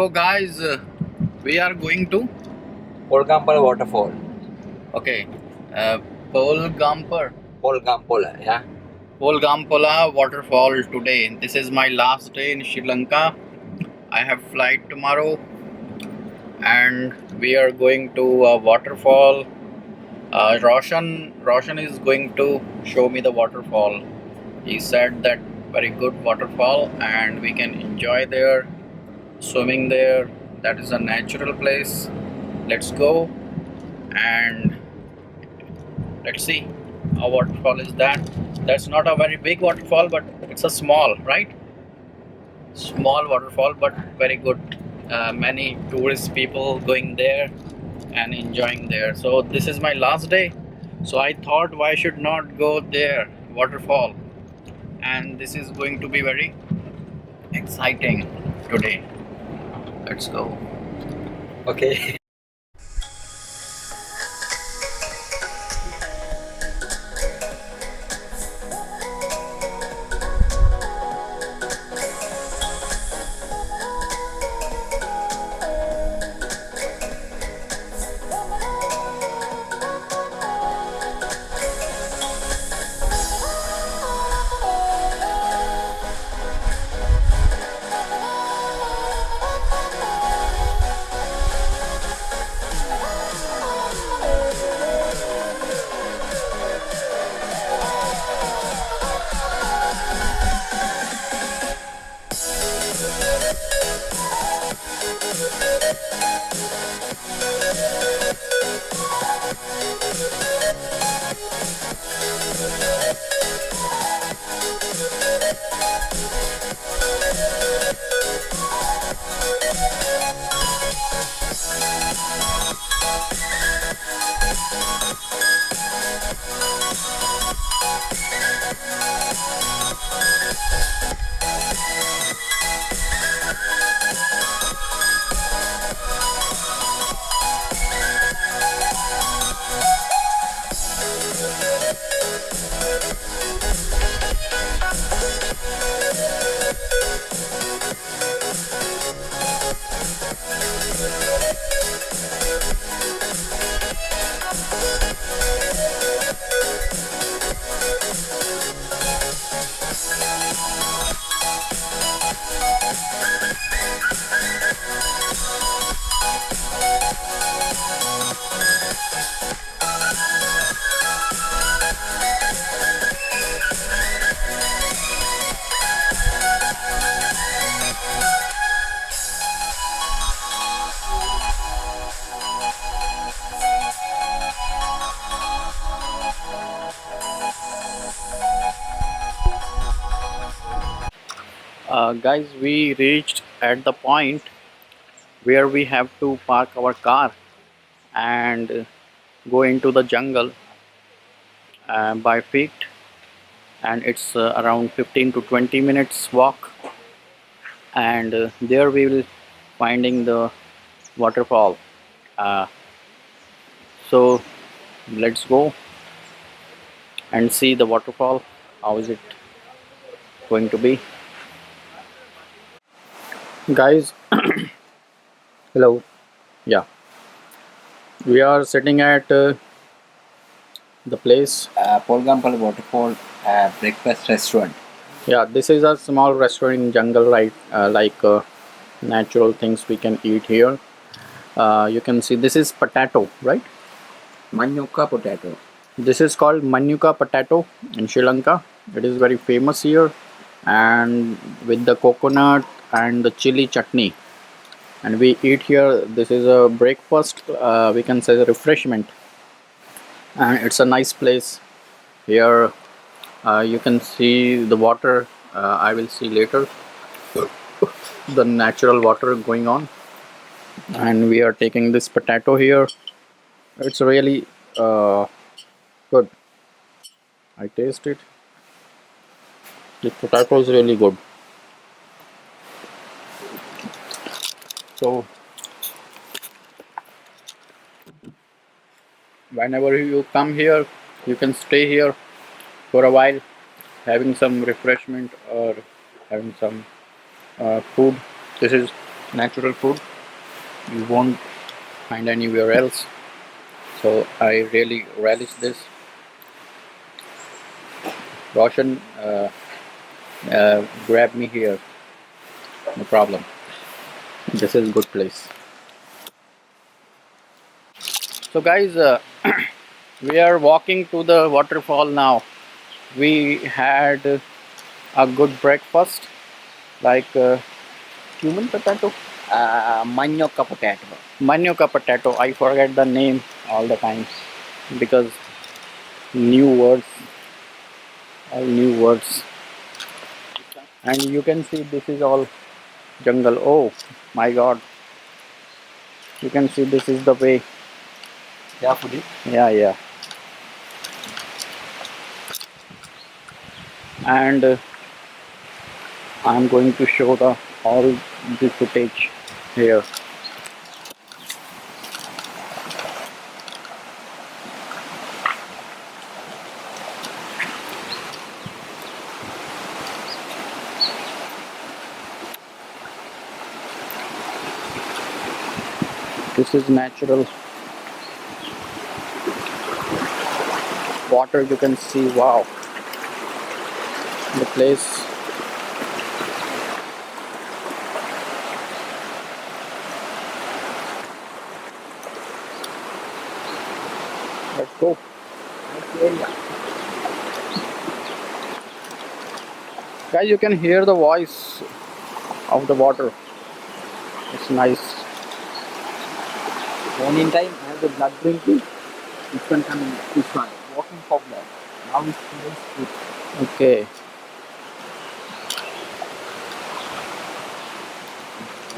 So guys, we are going to Palmapola Waterfall. okay, uh, Polgampur, Palmapola, yeah. Polgampola Waterfall today. This is my last day in Sri Lanka. I have flight tomorrow, and we are going to a waterfall. Roshan is going to show me the waterfall. He said that very good waterfall, and we can enjoy there, swimming there. That is a natural place. Let's go and let's see a waterfall is that. That's not a very big waterfall, but it's a small, right? Small waterfall, but very good. Many tourist people going there and enjoying there. So this is my last day, so I thought why should not go there waterfall, and this is going to be very exciting today. Let's go. Okay. Guys, we reached at the point where we have to park our car and go into the jungle by feet, and it's around 15 to 20 minutes walk, and there we will finding the waterfall. uh, so let's go and see the waterfall. How is it going to be, guys? Hello. Yeah, we are sitting at the place. Palmapola Waterfall breakfast restaurant. Yeah, this is a small restaurant in jungle, right? Like natural things we can eat here. You can see this is potato, right? Manuka potato. This is called manuka potato in Sri Lanka. It is very famous here, and with the coconut and the chili chutney, and we eat here. This is a breakfast, we can say the refreshment, and it's a nice place here. You can see the water. I will see later the natural water going on, and we are taking this potato here. It's really good. I taste it. The potato is really good. So whenever you come here, you can stay here for a while, having some refreshment or having some food. This is natural food you won't find anywhere else. So I really relish this. Roshan, grab me here. No problem. This is good place. So guys, we are walking to the waterfall now. We had a good breakfast, like human potato, Manioka potato. manioka potato. I forget the name all the times because new words, all new words. And you can see this is all jungle. Oh my God! You can see this is the way. Carefully. Yeah, yeah. And I'm going to show the all the footage here. This is natural water. You can see. Wow, the place. Let's go. Nice area. Guys, you can hear the voice of the water. It's nice. Morning time, I have the blood drinking. This one coming, this one. Walking for blood. Now it's today's food. Okay.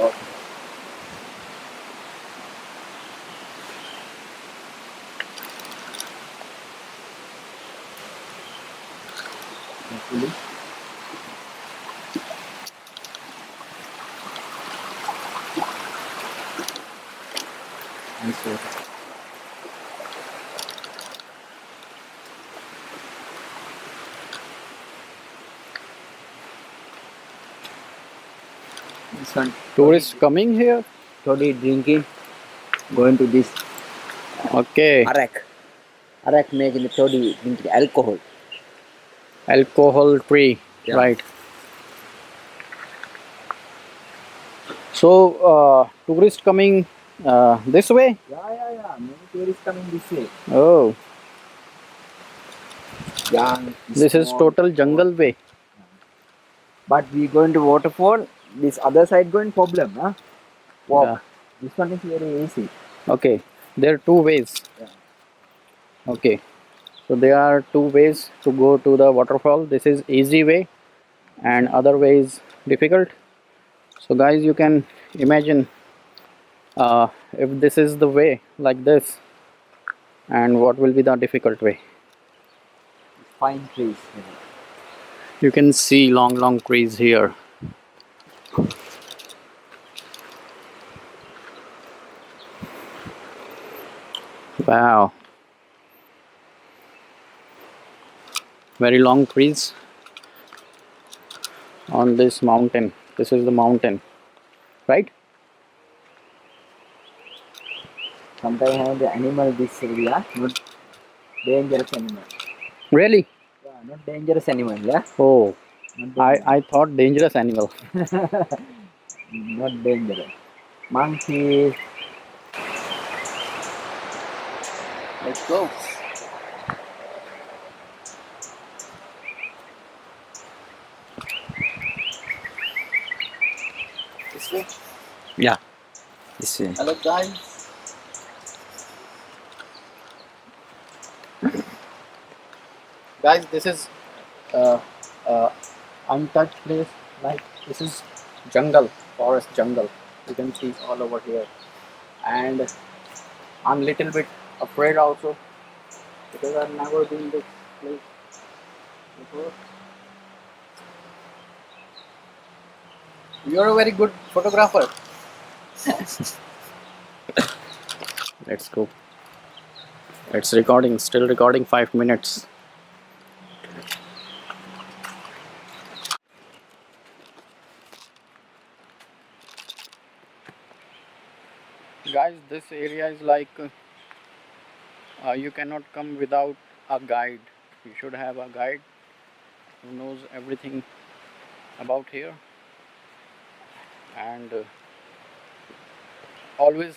Oh, carefully. Nice water. This one. Tourists coming here. Toddy drinking. Going to this Okay. arak. Arak making the toddy drinking alcohol. Alcohol free. Yeah. Right. So tourists coming this way. Yeah. Many tourists coming this way. Oh, Young, this is small, total jungle way. but we going to waterfall. This other side going problem, huh? Walk. Yeah. This one is very easy. Okay. There are two ways. Yeah. Okay. So there are two ways to go to the waterfall. This is easy way and other way is difficult. So guys, you can imagine if this is the way like this, and what will be the difficult way. Fine trees. You can see long trees here. Wow, very long trees on this mountain. This is the mountain, right? Sometimes have the animal this area, not dangerous animal. Really? Yeah, not dangerous animal, yeah? Oh, Not dangerous. I thought dangerous animal. Not dangerous. Monkey. Let's go. This way. Yeah. This way. Hello guys. Guys, this is uh, untouched place. Like this is jungle, forest jungle. You can see all over here, and I'm little bit afraid also because I've never been this place before. You're a very good photographer. Let's go. It's recording, still recording 5 minutes. Guys, this area is like you cannot come without a guide. You should have a guide who knows everything about here, and always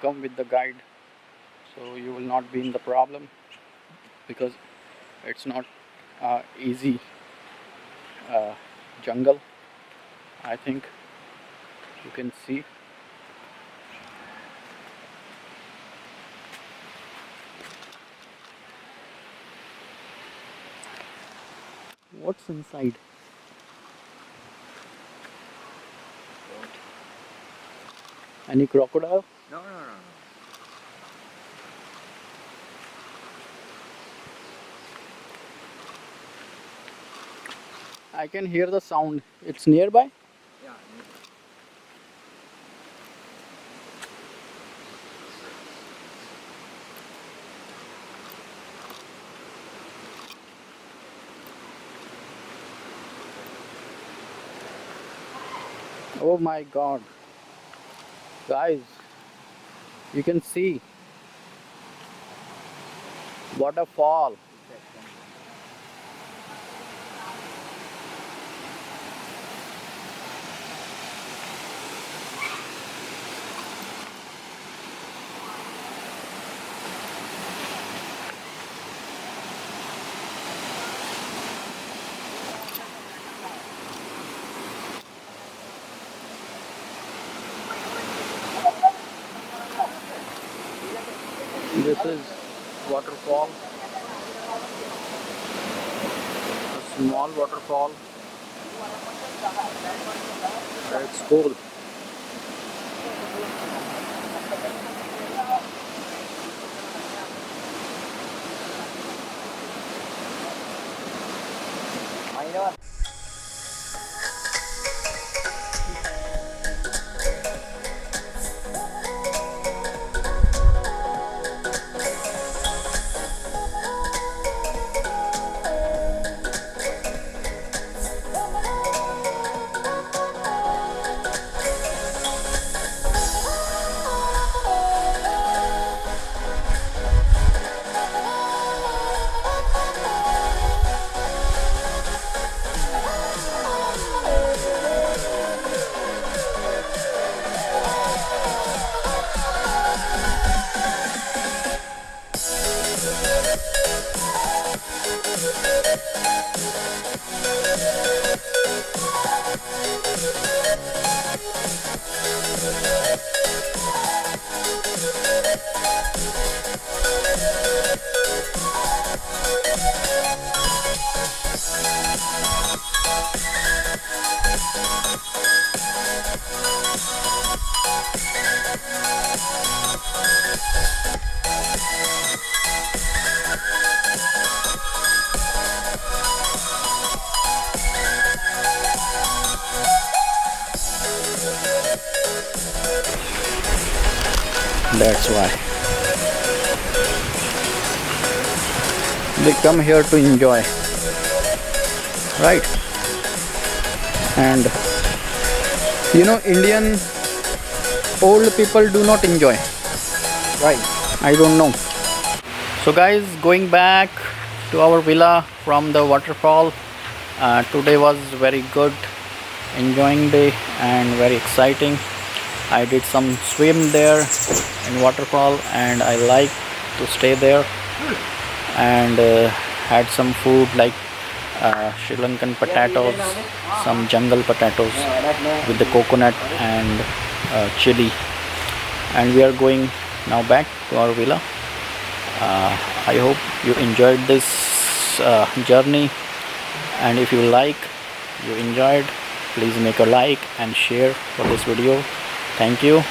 come with the guide, so you will not be in the problem, because it's not easy uh, jungle. I think you can see. What's inside? Any crocodile? No, no, no, no. I can hear the sound. It's nearby. Yeah. Oh my god. Guys, you can see waterfall. This is waterfall, a small waterfall. It's cool. I know. That's why they come here to enjoy, right? And Indian old people do not enjoy, right? I don't know. So guys, going back to our villa from the waterfall, today was very good, enjoying day and very exciting. I did some swim there in waterfall, and I like to stay there, and had some food like Sri Lankan potatoes, some jungle potatoes with the coconut and chili. And we are going now back to our villa. I hope you enjoyed this journey, and if you enjoyed, please make a like and share for this video. Thank you.